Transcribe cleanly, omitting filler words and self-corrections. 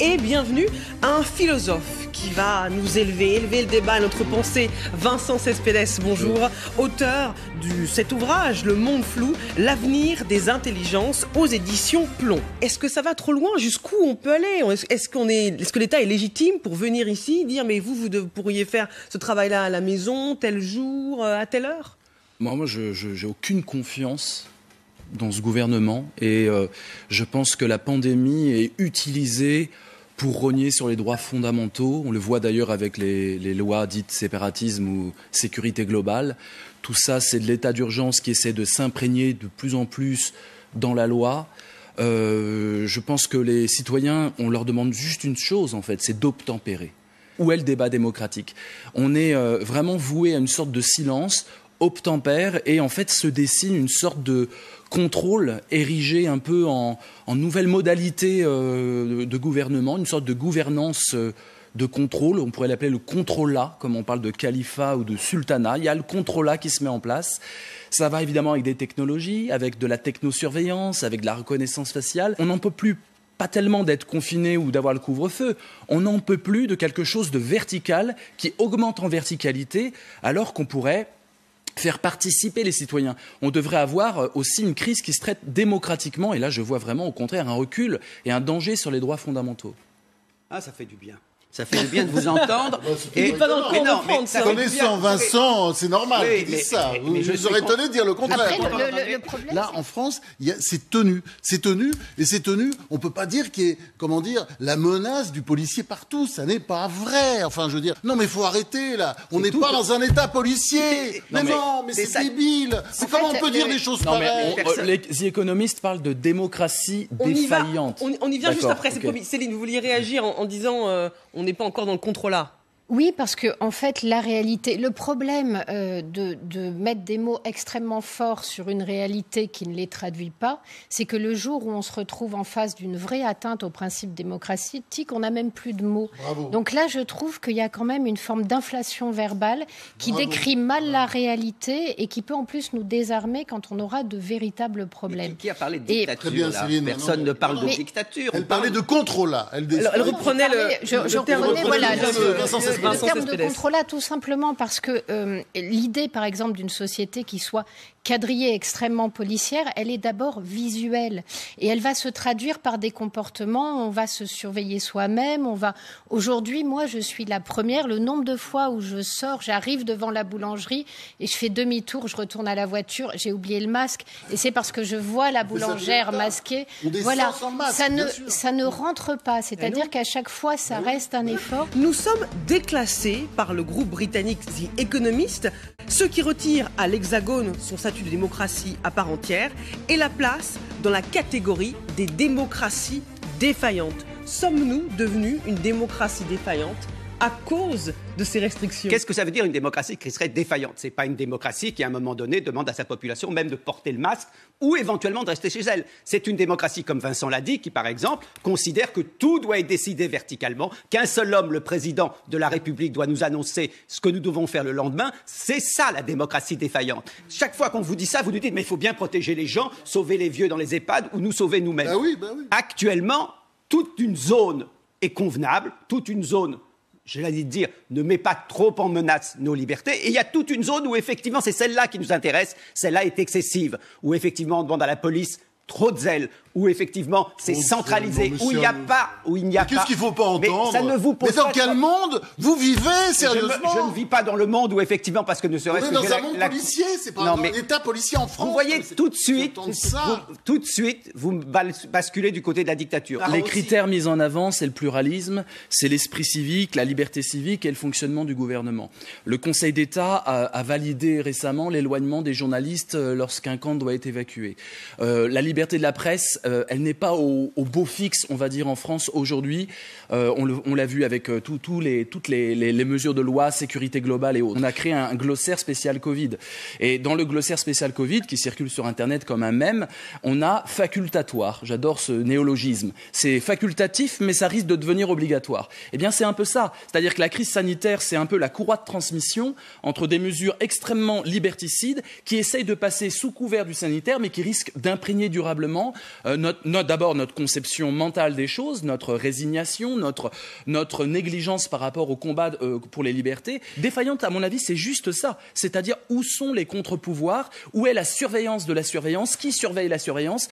Et bienvenue à un philosophe qui va nous élever le débat, notre pensée. Vincent Cespedes, bonjour, auteur de cet ouvrage, Le Monde Flou, l'avenir des intelligences aux éditions Plomb. Est-ce que ça va trop loin? Jusqu'où on peut aller? Est-ce que l'État est légitime pour venir ici, dire mais vous pourriez faire ce travail-là à la maison, tel jour, à telle heure? Moi, j'ai aucune confiance dans ce gouvernement et je pense que la pandémie est utilisée pour rogner sur les droits fondamentaux. On le voit d'ailleurs avec les lois dites séparatisme ou sécurité globale. Tout ça, c'est de l'état d'urgence qui essaie de s'imprégner de plus en plus dans la loi. Je pense que les citoyens, on leur demande juste une chose, en fait, c'est d'obtempérer. Où est le débat démocratique? On est vraiment voué à une sorte de silence, obtempère, et en fait se dessine une sorte de contrôle érigé un peu en nouvelle modalité de gouvernement, une sorte de gouvernance de contrôle. On pourrait l'appeler le contrôlat, comme on parle de califat ou de sultanat. Il y a le contrôlat qui se met en place. Ça va évidemment avec des technologies, avec de la technosurveillance, avec de la reconnaissance faciale. On n'en peut plus, pas tellement d'être confiné ou d'avoir le couvre-feu. On n'en peut plus de quelque chose de vertical qui augmente en verticalité, alors qu'on pourrait faire participer les citoyens. On devrait avoir aussi une crise qui se traite démocratiquement. Et là, je vois vraiment au contraire un recul et un danger sur les droits fondamentaux. Ah, ça fait du bien. Ça fait du bien de vous entendre. Connaissant Vincent, c'est normal qu'il dise ça. Je serais étonné de dire le contraire. Après, le problème, là, en France, c'est tenu. C'est tenu. Et c'est tenu, on ne peut pas dire qu'il y ait, la menace du policier partout. Ça n'est pas vrai. Enfin, je veux dire, non, mais il faut arrêter, là. On n'est pas dans un état policier. Mais c'est débile. Comment on peut dire des choses pareilles? Les économistes parlent de démocratie défaillante. On y vient juste après. Okay. Céline, vous vouliez réagir en disant on n'est pas encore dans le contrôlat. Oui, parce que en fait, la réalité, le problème de mettre des mots extrêmement forts sur une réalité qui ne les traduit pas, c'est que le jour où on se retrouve en face d'une vraie atteinte au principe démocratique, on n'a même plus de mots. Bravo. Donc là, je trouve qu'il y a quand même une forme d'inflation verbale qui décrit mal la réalité et qui peut en plus nous désarmer quand on aura de véritables problèmes. Qui a parlé de dictature? Très bien, Céline, personne ne parle de dictature. Elle parlait de contrôlat. Elle reprenait le terme de contrôlat, tout simplement parce que l'idée, par exemple, d'une société qui soit quadrillée extrêmement policière, elle est d'abord visuelle. Et elle va se traduire par des comportements, on va se surveiller soi-même, Aujourd'hui, moi, je suis la première. Le nombre de fois où je sors, j'arrive devant la boulangerie et je fais demi-tour, je retourne à la voiture, j'ai oublié le masque. Et c'est parce que je vois la boulangère masquée. Voilà, ça ne rentre pas. C'est-à-dire qu'à chaque fois, ça reste un effort. Nous sommes déclassés par le groupe britannique The Economist, ceux qui retirent à l'Hexagone son statut de démocratie à part entière et la place dans la catégorie des démocraties défaillantes. Sommes-nous devenus une démocratie défaillante à cause de ces restrictions? Qu'est-ce que ça veut dire une démocratie qui serait défaillante? C'est pas une démocratie qui, à un moment donné, demande à sa population même de porter le masque ou éventuellement de rester chez elle. C'est une démocratie, comme Vincent l'a dit, qui, par exemple, considère que tout doit être décidé verticalement, qu'un seul homme, le président de la République, doit nous annoncer ce que nous devons faire le lendemain. C'est ça, la démocratie défaillante. Chaque fois qu'on vous dit ça, vous nous dites « mais il faut bien protéger les gens, sauver les vieux dans les EHPAD ou nous sauver nous-mêmes ». Oui. Actuellement, toute une zone est convenable, toute une zone, je l'ai dit de dire, ne met pas trop en menace nos libertés. Et il y a toute une zone où, effectivement, c'est celle-là qui nous intéresse. Celle-là est excessive. Où, effectivement, on demande à la police trop de zèle. Où, effectivement, c'est centralisé. Où il n'y a pas... Qu'est-ce qu'il ne faut pas entendre? Mais ça ne vous pose mais dans quel monde vous vivez, sérieusement? Je ne vis pas dans le monde où, effectivement, parce que ne serait-ce que... On est dans un monde policier, c'est pas un état policier en France. Vous voyez, tout de suite, vous basculez du côté de la dictature. Les critères mis en avant, c'est le pluralisme, c'est l'esprit civique, la liberté civique et le fonctionnement du gouvernement. Le Conseil d'État a validé récemment l'éloignement des journalistes lorsqu'un camp doit être évacué. La liberté de la presse, elle n'est pas au beau fixe, on va dire, en France aujourd'hui. On l'a vu avec toutes les mesures de loi, sécurité globale et autres. On a créé un glossaire spécial Covid. Et dans le glossaire spécial Covid, qui circule sur Internet comme un mème, on a facultatoire. J'adore ce néologisme. C'est facultatif, mais ça risque de devenir obligatoire. Eh bien, c'est un peu ça. C'est-à-dire que la crise sanitaire, c'est un peu la courroie de transmission entre des mesures extrêmement liberticides qui essayent de passer sous couvert du sanitaire, mais qui risquent d'imprégner du durablement d'abord notre conception mentale des choses, notre résignation, notre négligence par rapport au combat pour les libertés. Défaillante, à mon avis, c'est juste ça. C'est-à-dire où sont les contre-pouvoirs, où est la surveillance de la surveillance, qui surveille la surveillance.